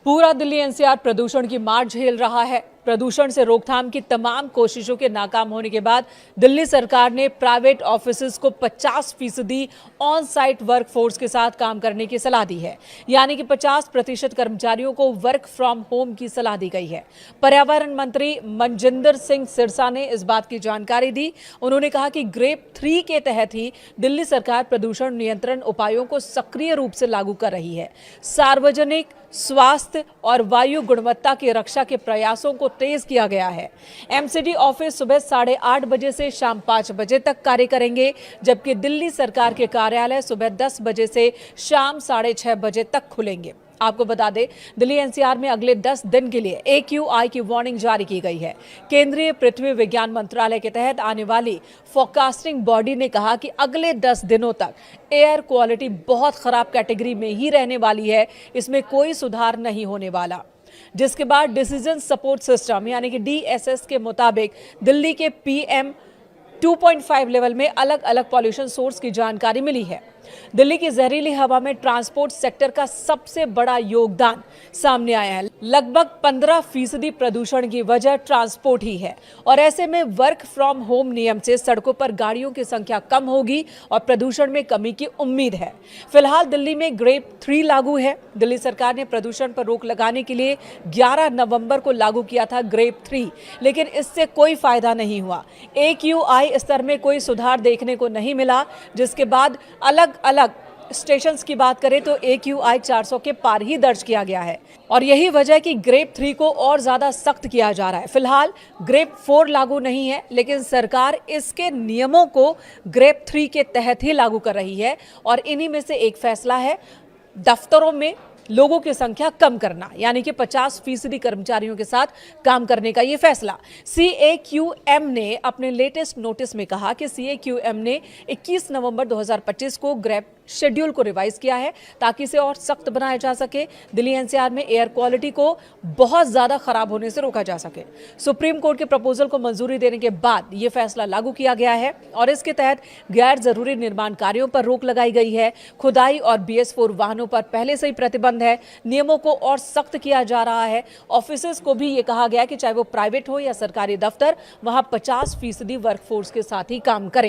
पूरा दिल्ली एनसीआर प्रदूषण की मार झेल रहा है। प्रदूषण से रोकथाम की तमाम कोशिशों के नाकाम होने के बाद दिल्ली सरकार ने प्राइवेट ऑफिसेज को 50% ऑन साइट वर्कफोर्स के साथ काम करने की सलाह दी है। यानी कि 50% कर्मचारियों को वर्क फ्रॉम होम की सलाह दी गई है। पर्यावरण मंत्री मनजिंदर सिंह सिरसा ने इस बात की जानकारी दी। उन्होंने कहा कि ग्रेप 3 के तहत ही दिल्ली सरकार प्रदूषण नियंत्रण उपायों को सक्रिय रूप से लागू कर रही है। सार्वजनिक स्वास्थ्य और वायु गुणवत्ता की रक्षा के प्रयासों को तेज किया गया है। एमसीडी ऑफिस सुबह 8:30 बजे से शाम 5 बजे तक कार्य करेंगे, जबकि दिल्ली सरकार के कार्यालय सुबह 10 बजे से शाम 6:30 बजे तक खुलेंगे। आपको बता दें, दिल्ली एनसीआर में अगले 10 दिन के लिए AQI की वार्निंग जारी की गई है। केंद्रीय पृथ्वी विज्ञान मंत्रालय के तहत आने वाली फोरकास्टिंग बॉडी ने कहा कि अगले 10 दिनों तक एयर क्वालिटी बहुत खराब कैटेगरी में ही रहने वाली है, इसमें कोई सुधार नहीं होने वाला। जिसके बाद डिसीजन सपोर्ट सिस्टम यानी कि DSS के मुताबिक दिल्ली के PM 2.5 लेवल में अलग अलग पॉल्यूशन सोर्स की जानकारी मिली है। दिल्ली की जहरीली हवा में ट्रांसपोर्ट सेक्टर का सबसे बड़ा योगदान सामने आया है। लगभग 15% प्रदूषण की वजह ट्रांसपोर्ट ही है और ऐसे में वर्क फ्रॉम होम नियम से सड़कों पर गाड़ियों की संख्या कम होगी और प्रदूषण में कमी की उम्मीद है। फिलहाल दिल्ली में ग्रेप 3 लागू है। दिल्ली सरकार ने प्रदूषण पर रोक लगाने के लिए 11 नवंबर को लागू किया था ग्रेप 3, लेकिन इससे कोई फायदा नहीं हुआ। AQI स्तर में कोई सुधार देखने को नहीं मिला, जिसके बाद अलग अलग स्टेशन की बात करें तो AQI 400 के पार ही दर्ज किया गया है और यही वजह है कि ग्रेप 3 को और ज्यादा सख्त किया जा रहा है। फिलहाल ग्रेप 4 लागू नहीं है, लेकिन सरकार इसके नियमों को ग्रेप 3 के तहत ही लागू कर रही है और इन्हीं में से एक फैसला है दफ्तरों में लोगों की संख्या कम करना, यानी कि 50% कर्मचारियों के साथ काम करने का यह फैसला। CAQM ने अपने लेटेस्ट नोटिस में कहा कि CAQM ने 21 नवंबर 2025 को ग्रेप शेड्यूल को रिवाइज किया है ताकि इसे और सख्त बनाया जा सके, दिल्ली एनसीआर में एयर क्वालिटी को बहुत ज्यादा खराब होने से रोका जा सके। सुप्रीम कोर्ट के प्रपोजल को मंजूरी देने के बाद यह फैसला लागू किया गया है और इसके तहत गैर जरूरी निर्माण कार्यों पर रोक लगाई गई है। खुदाई और BS4 वाहनों पर पहले से ही प्रतिबंध है। नियमों को और सख्त किया जा रहा है। ऑफिसेज को भी ये कहा गया कि चाहे वो प्राइवेट हो या सरकारी दफ्तर, वहां 50% वर्कफोर्स के साथ ही काम करें।